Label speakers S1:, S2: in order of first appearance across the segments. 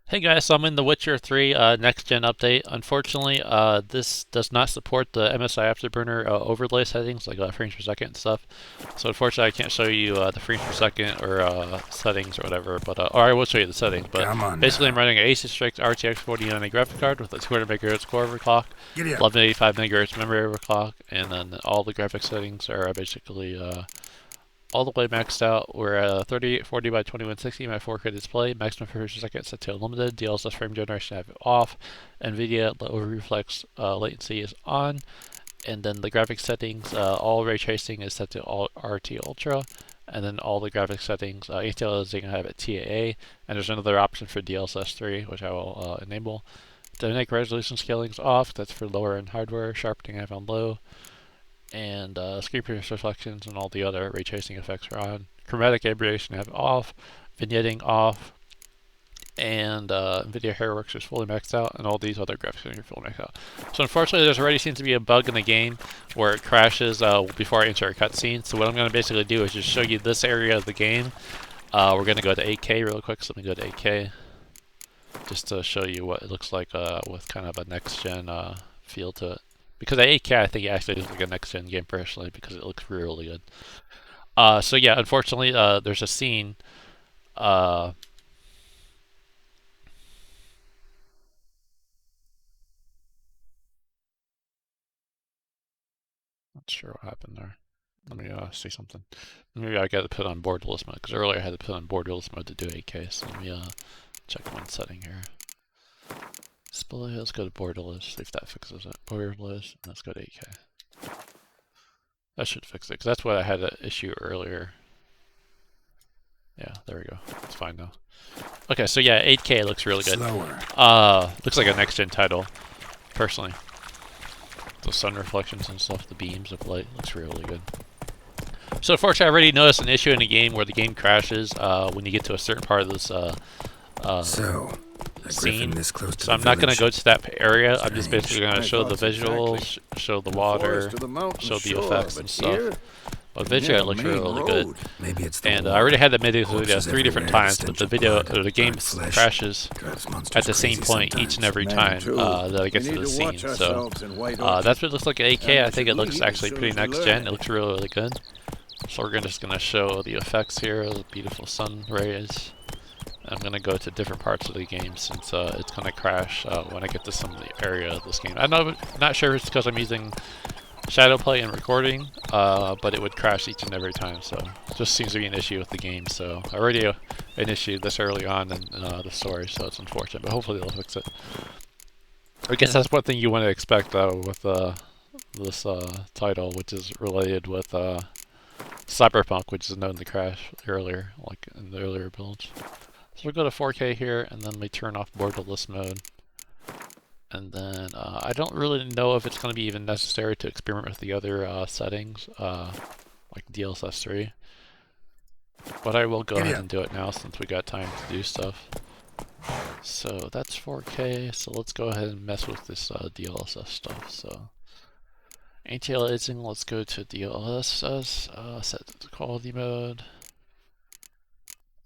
S1: Hey guys, so I'm in the Witcher 3 next gen update. Unfortunately, this does not support the MSI Afterburner overlay settings like frames per second and stuff. So unfortunately, I can't show you the frames per second or settings or whatever. But or I will show you the settings. But
S2: Come on
S1: basically,
S2: now.
S1: I'm running an Asus Strix RTX 4090 graphic card with a 200 MHz core overclock,
S2: Giddy up.
S1: 1185 MHz memory overclock, and then all the graphic settings are basically all the way maxed out. We're at 3840 by 2160 my 4K display. Maximum frames per second set to limited. DLSS frame generation I have it off. Nvidia over reflex latency is on. And then the graphics settings, all ray tracing is set to all RT Ultra. And then all the graphics settings, anti-aliasing I have at TAA. And there's another option for DLSS 3, which I will enable. Dynamic resolution scaling is off. That's for lower end hardware. Sharpening I have on low, and screen print reflections and all the other ray tracing effects are on. Chromatic aberration I have off, vignetting off, and Nvidia Hairworks is fully maxed out, and all these other graphics are fully maxed out. So unfortunately, there's already seems to be a bug in the game where it crashes before I enter a cutscene. So what I'm going to basically do is just show you this area of the game. We're going to go to 8K real quick, so let me go to 8K just to show you what it looks like with kind of a next-gen feel to it. Because at 8K, I think it actually looks like a next-gen game personally because it looks really good. So yeah, unfortunately, there's a scene. Uh, Not sure what happened there. Let me see something. Maybe I got to put on borderless mode because earlier I had to put on borderless mode to do 8K. So let me check one setting here. Display. Let's go to borderless. See if that fixes it. Borderless. Let's go to 8K. That should fix it because that's what I had an issue earlier. Yeah, there we go. It's fine now. Okay, so yeah, 8K looks really good.
S2: Slower.
S1: Looks like a next-gen title, personally. The sun reflections and stuff, the beams of light, looks really good. So unfortunately, I already noticed an issue in the game where the game crashes when you get to a certain part of this
S2: So, a griffin
S1: scene.
S2: this close to
S1: So
S2: the
S1: I'm not going to
S2: village.
S1: go to that area. I'm just
S2: Strange.
S1: basically going to
S3: My
S1: show the
S3: thoughts exactly.
S1: visuals, show the
S3: The
S1: water,
S3: forest or the mountain,
S1: show the
S3: sure,
S1: effects
S3: but
S1: and stuff.
S3: here,
S1: But
S3: near
S1: visually, it
S3: the
S1: looks
S3: main
S1: really good.
S3: road.
S2: Maybe it's the
S1: And
S2: war.
S1: I already had the video
S2: Corpses
S1: 3 different
S2: everywhere,
S1: times,
S2: the
S1: but
S2: stench
S1: the
S2: of
S1: video
S2: blood,
S1: or the game
S2: burnt flesh.
S1: crashes
S2: Drives monsters
S1: at the same
S2: crazy
S1: point
S2: sometimes.
S1: each and every
S3: Man,
S1: time
S3: too.
S1: that I get
S3: We
S1: to
S3: need
S1: the
S3: to
S1: scene.
S3: watch
S1: So
S3: ourselves in white orchard.
S1: that's what it looks like at 8K.
S3: And
S1: I
S3: we
S1: think
S3: should
S1: it looks
S3: leave
S1: actually
S3: as soon
S1: pretty
S3: as we
S1: next gen. It
S3: land.
S1: looks really, really good. So we're just going to show the effects here, the beautiful sun rays. I'm going to go to different parts of the game since it's going to crash when I get to some of the area of this game. I'm not sure if it's because I'm using shadow play and recording, but it would crash each and every time. So it just seems to be an issue with the game. So already an issue this early on in the story, so it's unfortunate. But hopefully they'll fix it. I guess that's one thing you want to expect with this title, which is related with Cyberpunk, which is known to crash earlier, like in the earlier builds. So we'll go to 4K here, and then we turn off borderless mode. And then I don't really know if it's going to be even necessary to experiment with the other settings, like DLSS 3. But I will go
S2: Giddy
S1: ahead
S2: up.
S1: and do it now since we got time to do stuff. So that's 4K, so let's go ahead and mess with this DLSS stuff. So anti-aliasing, let's go to DLSS, set the quality mode.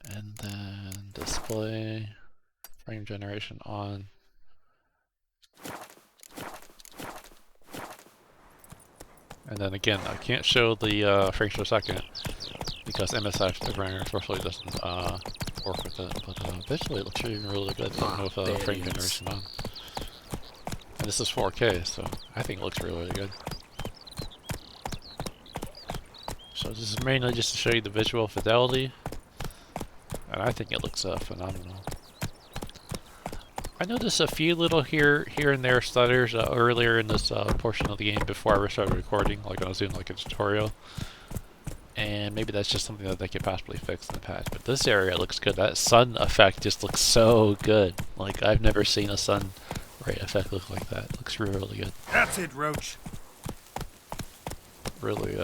S1: And then display, frame generation on. And then again, I can't show the frames per second because MSI Afterburner unfortunately doesn't work with it. But visually it looks really good even with frame generation on. And this is 4K, so I think it looks really good. So this is mainly just to show you the visual fidelity. And I think it looks phenomenal. I noticed a few little here and there stutters earlier in this portion of the game before I started recording, like when I was doing like a tutorial. And maybe that's just something that they could possibly fix in the patch. But this area looks good. That sun effect just looks so good. Like I've never seen a sun ray effect look like that. It looks really, really good.
S2: That's it, Roach.
S1: Really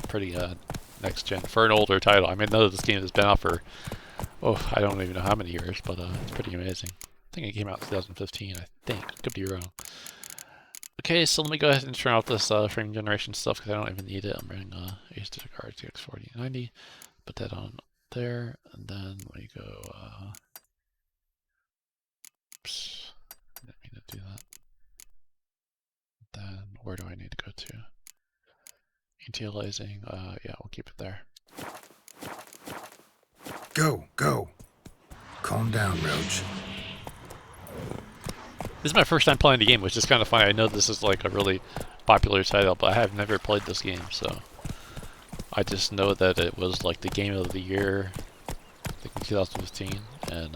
S1: pretty next gen for an older title. I mean, I know this game has been out for I don't even know how many years, but it's pretty amazing. I think it came out in 2015, I think. Could be wrong. Okay, so let me go ahead and turn off this frame generation stuff because I don't even need it. I'm running Asus Strix RTX 4090. Put that on there, and then we go where do I need to go to? Anti-aliasing, yeah, we'll keep it there.
S2: Go. Calm down, Roach.
S1: This is my first time playing the game, which is kind of funny. I know this is like a really popular title, but I have never played this game, so I just know that it was like the game of the year, I think in 2015, and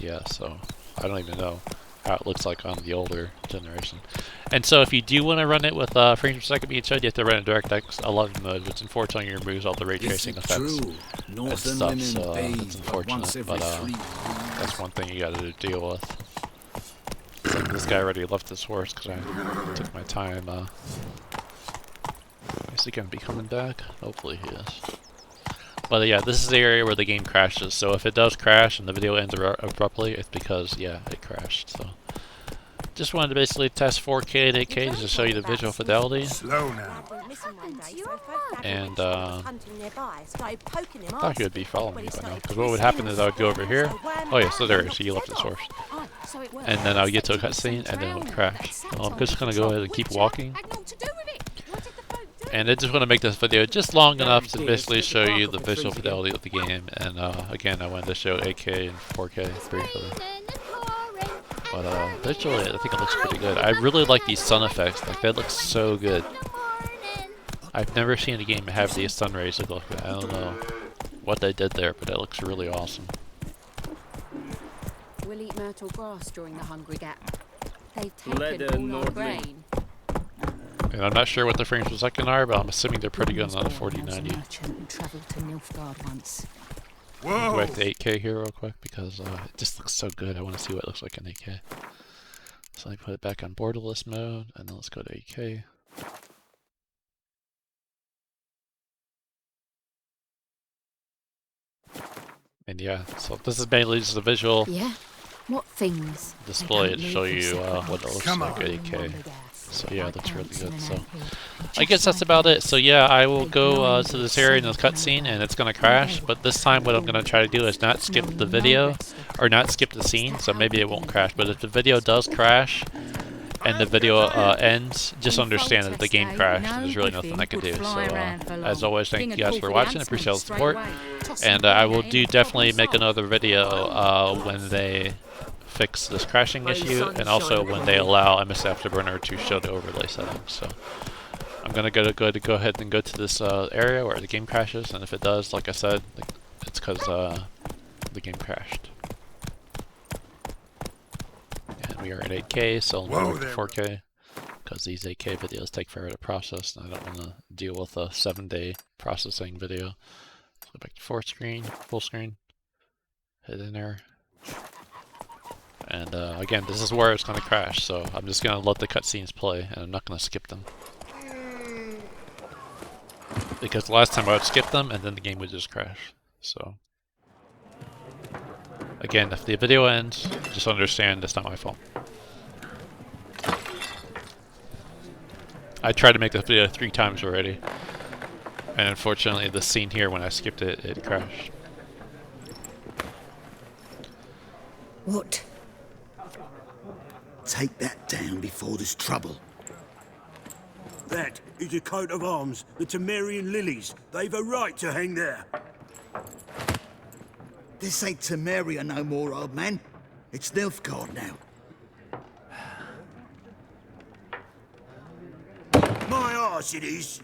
S1: yeah, so I don't even know how it looks like on the older generation. And so if you do want to run it with frames per second being showed, you have to run in DirectX 11 mode, which unfortunately removes all the ray tracing effects and stuff, so it's unfortunate, but that's one thing you gotta deal with. So this guy already left his horse because I took my time. Is he gonna be coming back? Hopefully he is. But yeah, this is the area where the game crashes, so if it does crash and the video ends abruptly, it's because, yeah, it crashed, so. Just wanted to basically test 4K and 8K just to show you the visual fidelity.
S2: Slow now.
S1: And I thought he would be following me by now, because what would happen is I would go over here. Oh yeah, so there he is, he left his horse. And then I would get to a cutscene and then it would crash. Well, I'm just going to go ahead and keep walking. And I just want to make this video just long enough to basically show you the visual fidelity of the game. And again, I wanted to show 8K and 4K briefly. But visually, I think it looks pretty good. I really like these sun effects. Like, that looks so good. I've never seen a game have these sun rays look like that. I don't know what they did there, but it looks really awesome.
S3: We'll eat myrtle grass during the hungry gap. They've taken all our grain.
S1: And I'm not sure what the frames per second are, but I'm assuming they're pretty good on the 4090.
S2: Whoa.
S1: Go back to 8K here real quick because it just looks so good. I want to see what it looks like in 8K. So I put it back on borderless mode, and then let's go to 8K. And yeah, so this is mainly just a visual display to show you what it looks like at 8K. So yeah, it looks really good. So I guess that's about it. So yeah, I will go to this area in the cutscene, and it's gonna crash. But this time, what I'm gonna try to do is not skip the video, or not skip the scene. So maybe it won't crash. But if the video does crash, and the video ends, just understand that the game crashed, and there's really nothing I can do. So as always, thank you guys for watching. I appreciate all the support, and I will definitely make another video when they fix this crashing issue, and also when they allow MSI Afterburner to show the overlay settings. So I'm gonna go ahead and go to this area where the game crashes, and if it does, like I said, it's because the game crashed. And we are at 8K, so I'm going to 4K because these 8K videos take forever to process, and I don't want to deal with a 7-day processing video. Let's go back to full screen, hit enter. And again, this is where it's going to crash, so I'm just going to let the cutscenes play, and I'm not going to skip them. Because the last time I would skip them, and then the game would just crash. So, again, if the video ends, just understand it's not my fault. I tried to make this video 3 times already, and unfortunately the scene here, when I skipped it, it crashed.
S4: What? Take that down before there's trouble.
S5: That is a coat of arms, the Temerian lilies. They've a right to hang there.
S4: This ain't Temeria no more, old man. It's Nilfgaard now.
S5: My arse it is.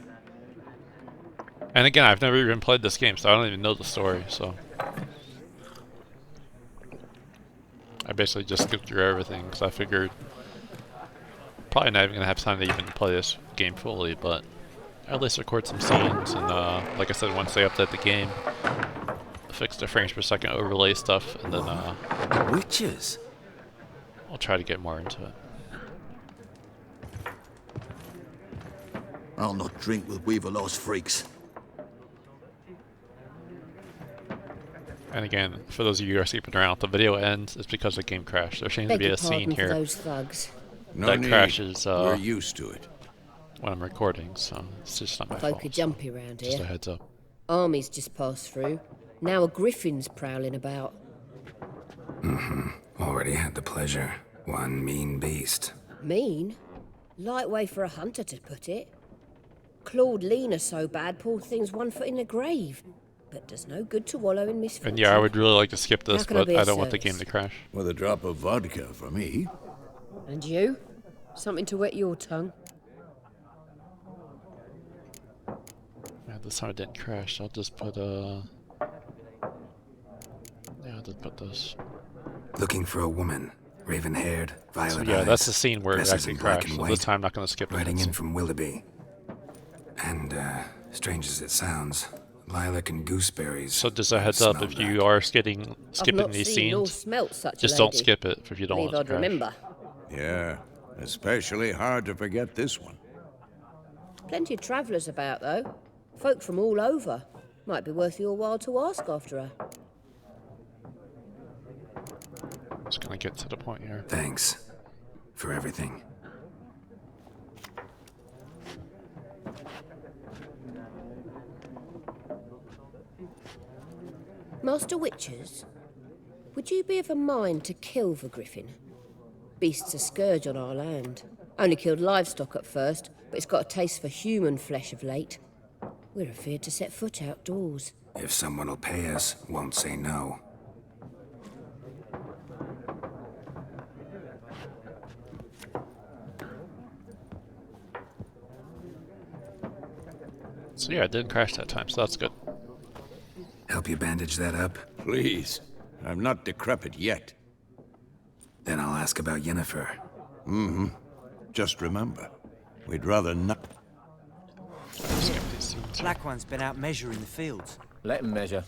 S1: And again, I've never even played this game, so I don't even know the story, so I basically just skipped through everything because I figured probably not even gonna have time to even play this game fully, but at least record some scenes. And like I said, once they update the game, fix the frames per second overlay stuff, and then
S4: Witches?
S1: I'll try to get more into it.
S4: I'll not drink with Weaver-lost freaks.
S1: And again, for those of you who are sleeping around, the video ends, it's because the game crashed. There seems to be a scene here that crashes
S2: We're used to it.
S1: when I'm recording, so it's just not my
S6: Folk
S1: fault.
S6: are jumpy round
S1: Just a
S6: here.
S1: heads up.
S6: Armies just passed through. Now a griffin's prowling about.
S2: Already had the pleasure. One mean beast.
S6: Mean? Light way for a hunter to put it. Clawed lean are so bad, poor thing's 1 foot in the grave. But does no good to wallow in misfortune.
S1: And yeah, I would really like to skip this,
S6: How can I
S1: but
S6: be
S1: I
S6: of
S1: don't want the
S6: service?
S1: game to crash.
S2: With a drop of vodka for me.
S6: And you? Something to wet your tongue?
S1: Yeah, this time it didn't crash. I'll just put yeah, I'll just put this.
S2: Looking for a woman. Raven-haired, violet
S1: So
S2: eyes.
S1: yeah, that's the scene where it
S2: dresses
S1: actually
S2: in black
S1: crashed.
S2: and
S1: So
S2: white,
S1: this time I'm not going to skip it.
S2: riding in from Willoughby. And, strange as it sounds, lilac and gooseberries.
S1: So just a heads up, if you are skipping
S6: I've not
S1: these
S6: seen nor
S1: scenes,
S6: smelt such
S1: just
S6: a
S1: don't
S6: lady.
S1: skip it if you don't
S6: Believe
S1: want it to
S6: I'd
S1: crash.
S6: remember.
S2: Yeah, especially hard to forget this one.
S6: Plenty of travellers about, though. Folk from all over. Might be worth your while to ask after her.
S1: Just gonna get to the point here.
S2: Thanks for everything.
S6: Master Witchers, would you be of a mind to kill the griffin? Beast's a scourge on our land. Only killed livestock at first, but it's got a taste for human flesh of late. We're afeard to set foot outdoors.
S2: If someone will pay us, won't say no.
S1: So yeah, it didn't crash that time, so that's good.
S2: Help you bandage that up?
S7: Please. I'm not decrepit yet.
S2: Then I'll ask about Yennefer.
S7: Just remember, we'd rather not.
S1: Skip these scenes.
S8: Black One's been out measuring the fields.
S9: Let him measure.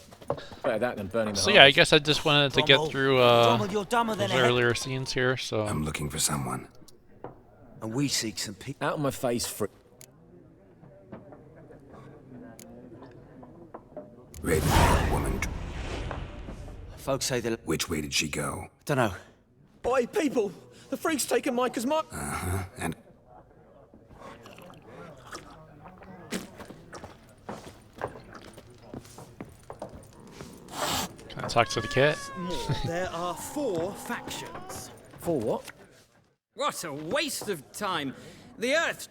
S9: Better that than burning the
S1: So yeah, I
S9: harvest.
S1: guess I just wanted to get
S8: Drommel.
S1: through
S8: Drommel, you're dumber than
S1: those
S8: a heck.
S1: earlier scenes here, so
S2: I'm looking for someone.
S8: And we seek some people.
S9: Out of my face, for
S2: Raven-haired woman.
S8: Folks say they'll.
S2: Which way did she go?
S8: Dunno.
S9: Oi, people! The freak's taken Micah's mark.
S2: And
S1: can I talk to the cat?
S10: There are 4 factions.
S9: For what?
S10: What a waste of time. The Earth.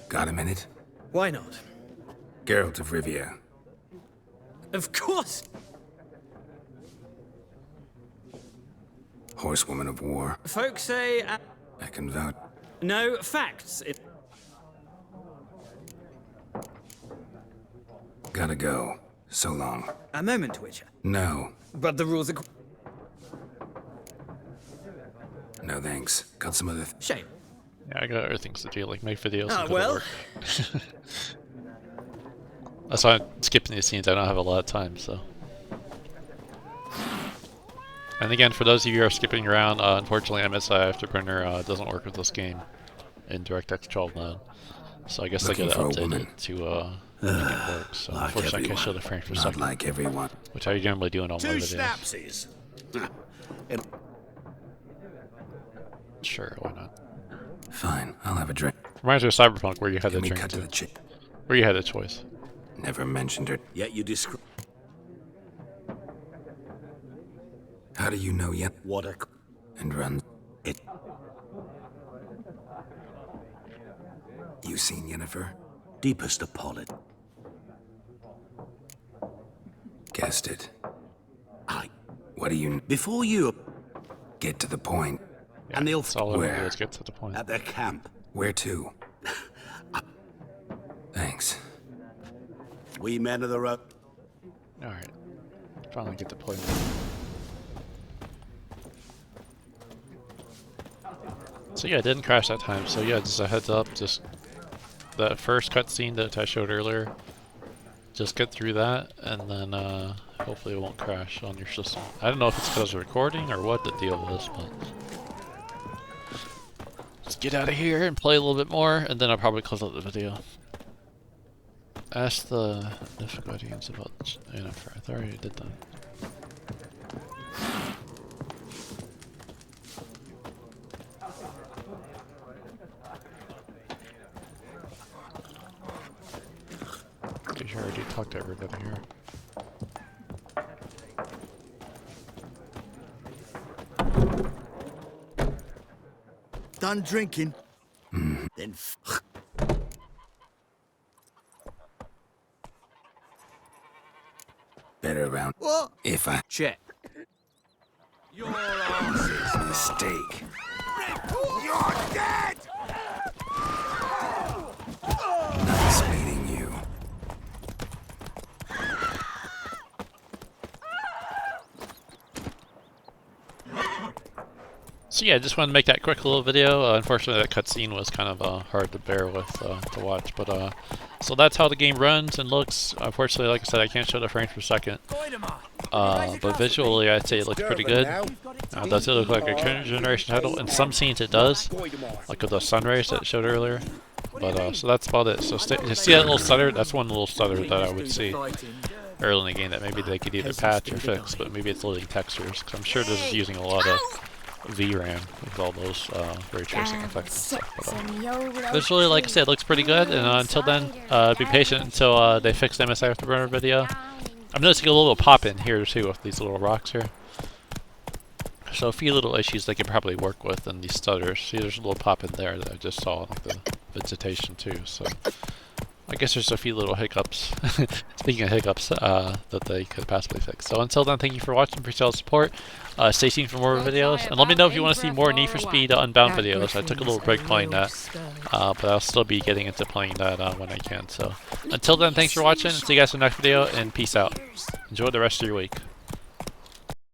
S2: got a minute?
S10: Why not?
S2: Geralt of Rivia.
S10: Of course.
S2: Horsewoman of war.
S10: Folks say.
S2: I can vouch.
S10: No, facts.
S2: Gotta go. So long.
S10: A moment, Witcher.
S2: No.
S10: But the rules are.
S2: No thanks. Got some other
S10: Shame.
S1: Yeah, I got other things to do, like make videos.
S10: Ah,
S1: and go to
S10: well.
S1: work. That's why I'm skipping these scenes. I don't have a lot of time, so. And again, for those of you who are skipping around, unfortunately, MSI Afterburner doesn't work with this game in DirectX 12 mode. So I guess
S2: Looking
S1: I gotta
S2: for a
S1: update
S2: woman.
S1: it to make it work. So
S2: like
S1: unfortunately, I can't show
S2: everyone.
S1: the frames per
S2: Not
S1: second,
S2: like everyone.
S1: which I generally do in all my
S5: 2
S1: videos.
S5: snapsies.
S1: Sure, why not?
S2: Fine. I'll have a drink.
S1: Reminds me of Cyberpunk, where you had
S2: Can
S1: the
S2: we
S1: drink
S2: cut to
S1: too.
S2: the chick?
S1: Where you had a choice.
S2: Never mentioned her.
S5: Yet you describe
S2: How do you know yet?
S5: what a.
S2: And runs.
S5: It.
S2: You seen Yennefer?
S5: Deepest apology.
S2: Guessed it.
S5: I.
S2: What do you...
S5: Before you.
S2: Get to the point.
S1: Yeah,
S5: And they'll
S1: that's all I want to do
S2: where?
S1: is get to the point.
S5: At their camp.
S2: Where to? Thanks.
S5: We men of the road.
S1: Alright. Finally get to play. So yeah, it didn't crash that time. So yeah, just a heads up, just that first cutscene that I showed earlier, just get through that, and then hopefully it won't crash on your system. I don't know if it's because of recording or what the deal is, but just get out of here and play a little bit more, and then I'll probably close out the video. Ask the difficulties about Yennefer. I thought I already did that. Did you already talk to everybody here?
S4: done drinking, then
S2: Better around.
S4: what?
S2: If I
S8: Check.
S2: mistake.
S4: You're dead!
S2: Nice meeting you.
S1: So yeah, I just wanted to make that quick little video. Unfortunately, that cutscene was kind of hard to bear with to watch, but so that's how the game runs and looks. Unfortunately, like I said, I can't show the frames per second. But visually, I'd say it looks pretty good. Does it look like a current generation title? In some scenes, it does, like with the sun rays that it showed earlier. But so that's about it. So you see that little stutter? That's one little stutter that I would see early in the game that maybe they could either patch or fix, but maybe it's loading textures. Cause I'm sure this is using a lot of VRAM with all those ray tracing effects and stuff. But, visually, like I said, it looks pretty good. And until then, be patient until they fix the MSI Afterburner video. I'm noticing a little pop in here too with these little rocks here. So a few little issues they could probably work with in these stutters. See, there's a little pop in there that I just saw, like the vegetation too. So I guess there's a few little hiccups. Speaking of hiccups, that they could possibly fix. So until then, thank you for watching. Appreciate all the support. Stay tuned for more videos, and let me know if you want to see more Need for Speed Unbound videos. I took a little break playing that, but I'll still be getting into playing that when I can. So until then, thanks for watching. See you guys in the next video, and peace out. Enjoy the rest of your week.